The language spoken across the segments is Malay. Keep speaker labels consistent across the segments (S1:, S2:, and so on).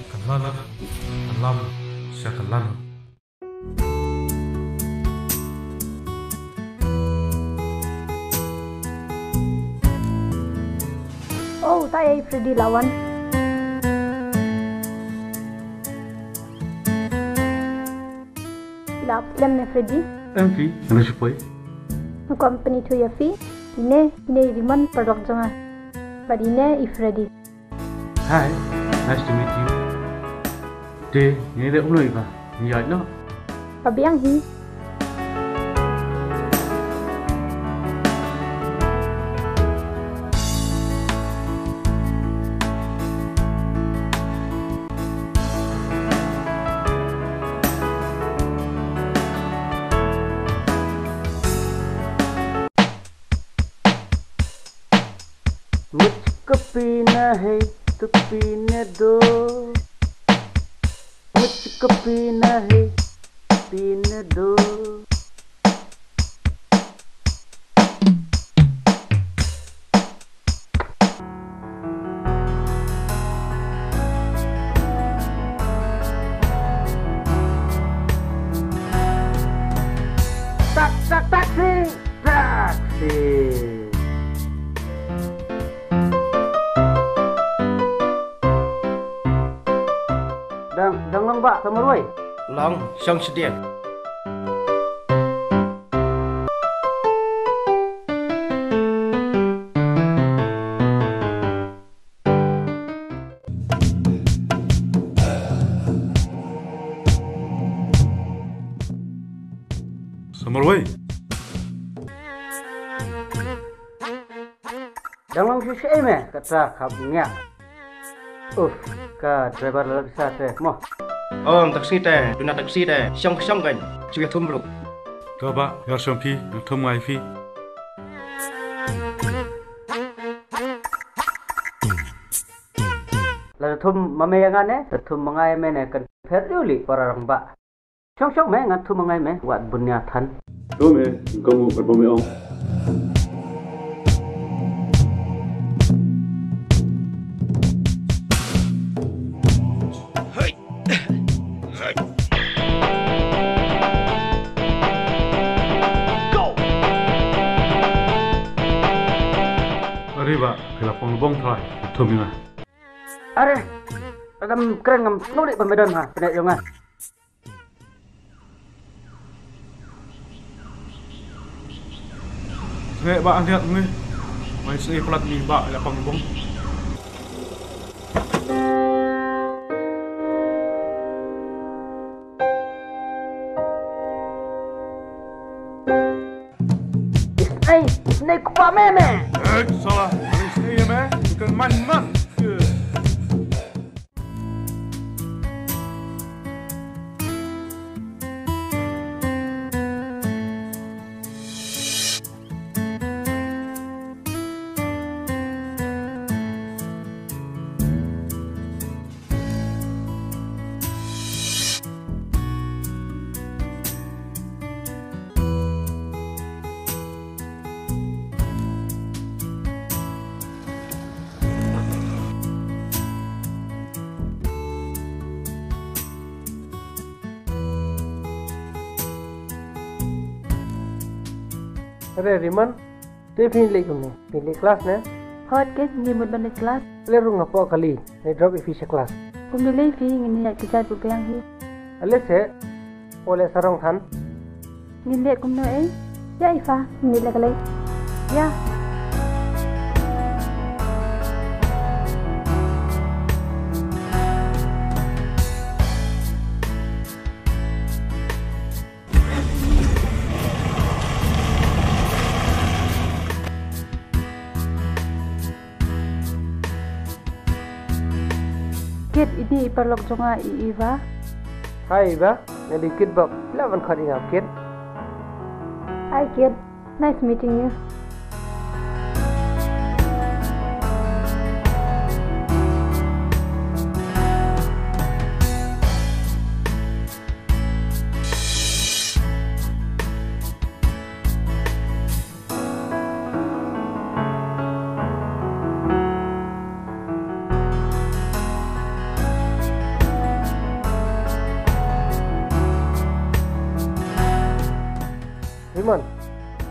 S1: Kanlana, kanlam, siya kanlana.
S2: Oh, tayo Freddy lawan. Lap film ne Freddy.
S1: Envy, ano siya po?
S2: No company to ya fi. Ine Riman product janga. But ine Freddy.
S1: Hi, nice to meet you. Day, ini dia uloi ba? Ni ay no.
S2: Pabiang hi.
S3: मुझको पीना है तो पीने दो, मुझको पीना है पीने दो. Taksi, taksi. Dang lang ba, Samurai?
S4: Long, siyang siya.
S1: Samurai.
S3: Dang lang siya me, kata kabnya. Ka driver lagi sa mo.
S4: Taksi teh, duna taksi teh, siyang kan, sudah tumbruk.
S1: Ka ba, yar sompi, thum ngai fi.
S3: Lalu thum mamayangan thum mangai me ne kan feruli parang ba. Syong me ngat thum mangai me wat bunyatan.
S1: Ome, kamu berbome ong. Ba, kalau pengbong try, thumina.
S3: Are, adam keren ngam nulik pembedan ha, penek jongan.
S1: Saya ba lihat ni, mai saya pelat ni ba, kalau pengbong.
S3: Isnai kupa meme.
S1: Salah, ini me, bukan man.
S3: Are Riman, tu pilih kumne, pilih kelas ne.
S2: Hot ke ni mud balik kelas.
S3: Le runga po kali, ne drop efficient class.
S2: Kumilay fi ngini kita pabiang hi.
S3: Ale se, ole sarong than.
S2: Ngini kumno Ya Ifa, ngini lagalay. Ya. Kit ini iparlok jonga Iva.
S3: Hai Iva, ne dikit bab, lawan khari ngap kit.
S2: Hi kid, nice meeting you.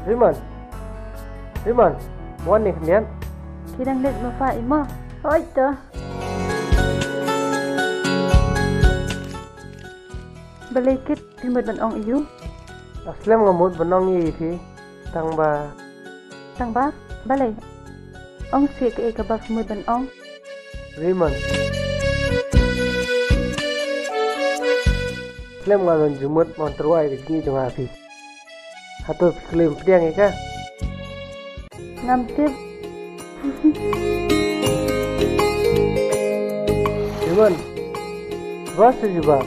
S3: Riman, buat nih kalian.
S2: Kidang let mafa imo. Oi to. Balikit pimod ban ong iyu.
S3: Aslam ngamut benong ini tangba.
S2: Tangba, balay. Ong si ke kabaf mud ban ong.
S3: Riman. Aslam ngalon jumut mon terwai di sini cuma api. Hatu klaim priang ika.
S2: Ngamtip.
S3: Riman. Rasa juga.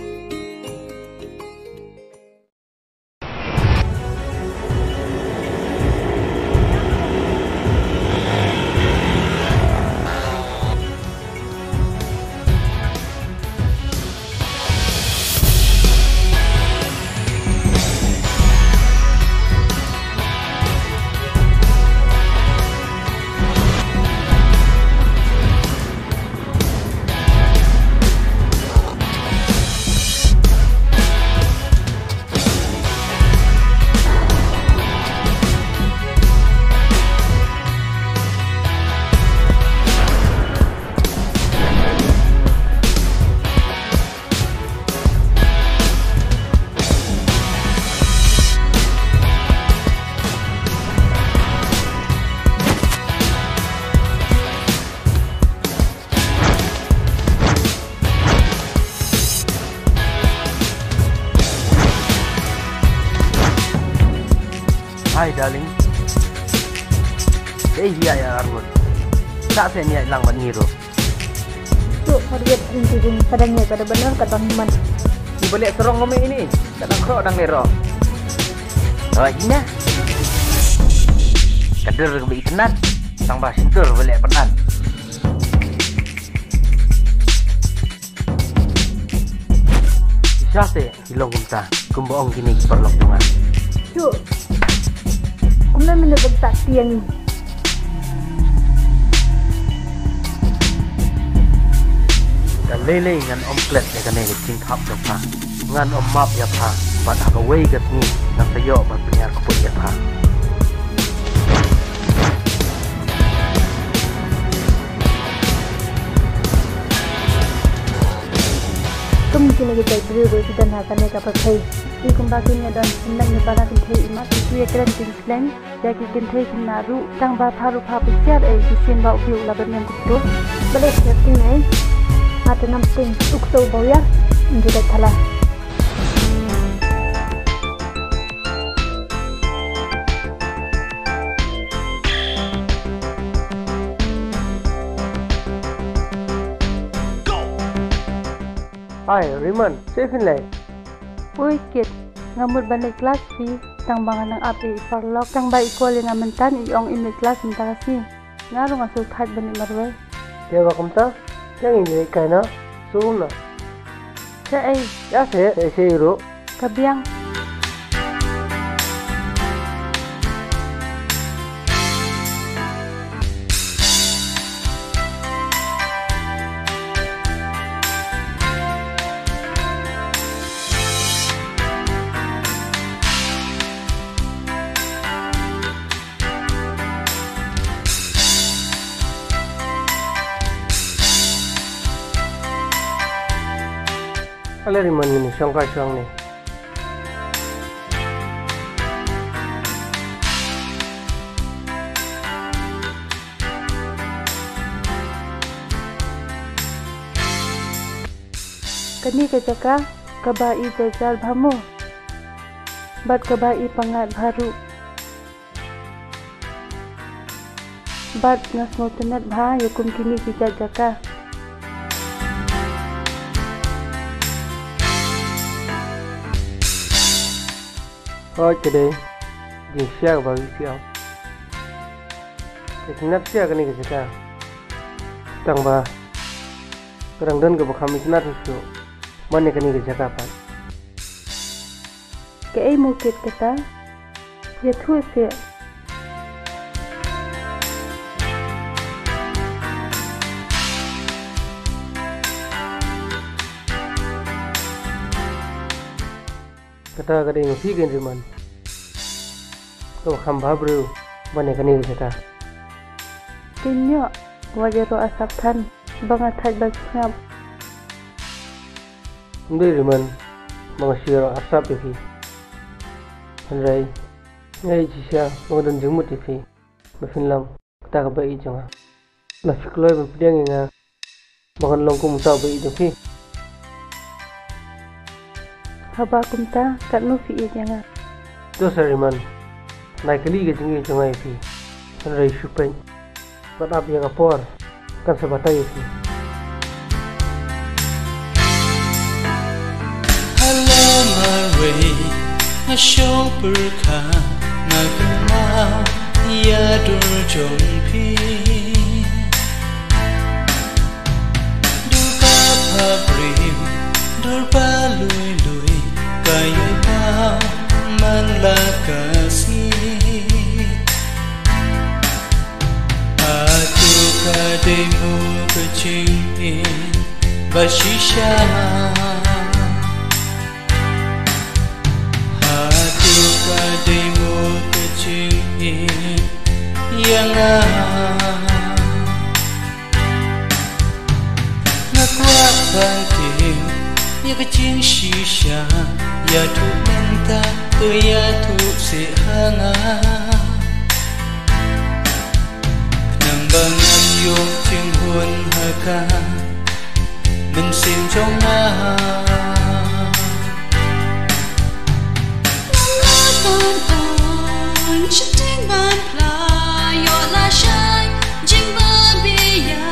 S5: Hai darling. Iya ya Argun. Tak saya lang maniru.
S2: Tu forget rinting padanya pada benar kata teman.
S5: Di balik serong ngome ini, kadang kro dang lero. Oh ini. Kader kebi tenan, sang basintur balik penan. Siapa hilong kumta, kumboong gini perlok dengan.
S2: Tu. Kumna menebak sakti yang ini.
S5: Dan lele ngan om klet ya kan ini tingkap ya pa, ngan om map ya pa, pada kawai kat ni, ngan sayo berpenyak keput ya pa.
S2: Kemungkinan kita berdua kita nak kena dapat pay. Di kumbaginya dan senang negara kita imat itu ya keren tinggi jadi kita kena ru tang baparu papisyar di sini bau view laban yang kutu balik setting ada namping ukso bau ya menjadi thalah.
S3: Hai Riman, Stephen leh.
S2: Oi kit ngamut balik kelas fi tang bangan nang api parlok tang bai kual yang mentan iong in kelas mentasi ngaru ngasul that bani marwai
S3: Dia bakum ta? Yang ini kaina suna.
S2: cai
S3: Ya saya iro.
S2: kabiang
S3: Ala Riman ini syangka syang ni.
S2: kani kejaka kabai jajar bhamu bat kabai pangat baru bat ngasmotenat bha yakum kini kijajaka
S3: Oh jadi, di siapa bagi siapa? Kenapa siapa ni kerja? Tangba, kerang dan kebakam itu nanti tu, mana kini kerja kapan?
S2: Kei mukit kata ya thu se
S3: Kata kadang yang fikir Riman.
S5: to khamba bru bane kanil seka
S2: Kinyo, wajero asap tan, bangat thaj basngap.
S5: Ndiri man mga shiro asap ifi hanrai ngai chisya ngodan jumut ifi mafinlam ta ka bai jonga la fikloi ba pidang nga bangan long kum ta bai dofi
S2: Haba kumta, kat nu fi ijanga.
S5: to sariman nai kali ga jingi jonga ifi hanrai shupen badap yang apor kan sabatai ifi
S6: Way a show perka nagamau ya dur jompi durpa pabrim durpa lui lui kaya pau man la kasi aku kademu kecing bashisha Kademu kecil yang ngakuat banting ya kecil shisha ya tu menta tu ya tu sehanga kenambangan yung tinghun haka mensim jonga Shifting but fly, your light shine, jing but be ya.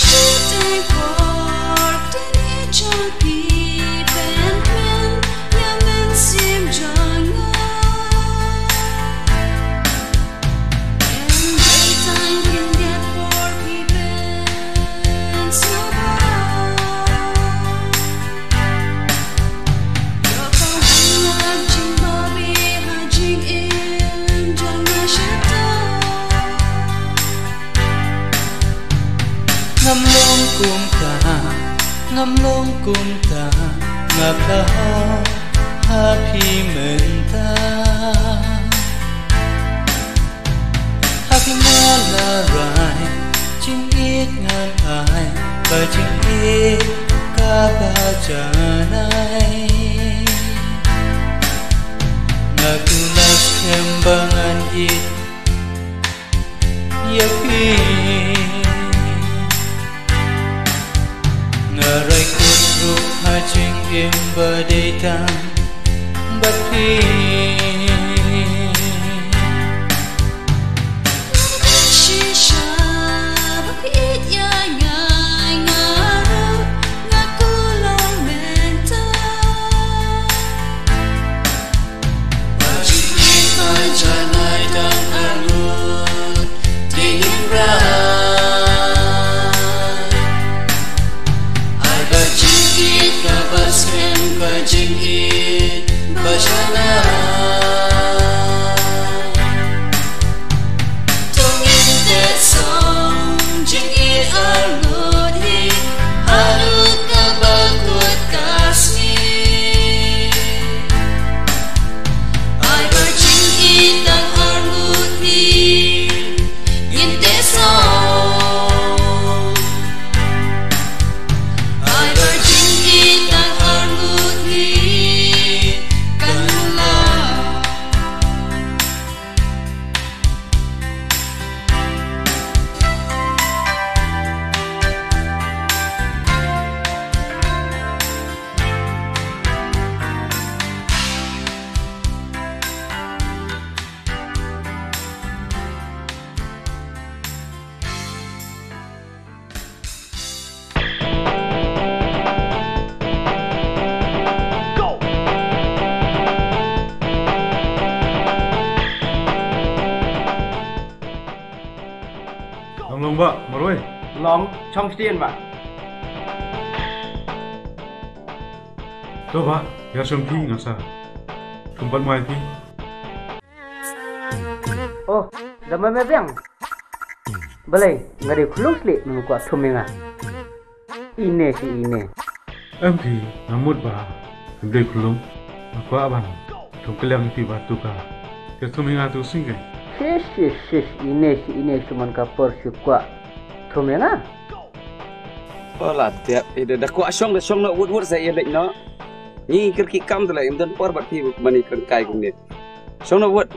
S6: Shifting for the nature keep and win, ya men seem jungle. And daytime can get for people so ngam long kum ta ngap la ho happy menta happy na la rai ching it ngan ai ba ching it ka ba cha nai nakulas kembangan it ya pi Ngarai kudruk hajing im badaitan bakti Shisha bakit ya ngai ngaru ngakulong menta Wajib kajanai dan alut tingin rai Kabaskem kajing it bajana Tungin that song jing it aludi harut kabakut kasmi Ay bajing it ang aludi in that song
S1: Long ba, maroi.
S4: Long trong tiền ba.
S1: To ba, ya som thi ngasa. Kumpat mai thi.
S3: Oh, dama me bang. Balai, ngari khulung sli nungku thumenga. Ine si ine.
S1: Em thi namut ba. Dei khulung. Aku abang. Tungkelang ti batu ka. Kesuminga tu singe.
S3: Sis, ini cuman kapur syukwa. Tumenga?
S7: Olah tiap ida dah kuat syong nak wud saya lek no. Ni kerki kam tu lah, imdan por bat pi mani kan kai kun ni. Syong nak wud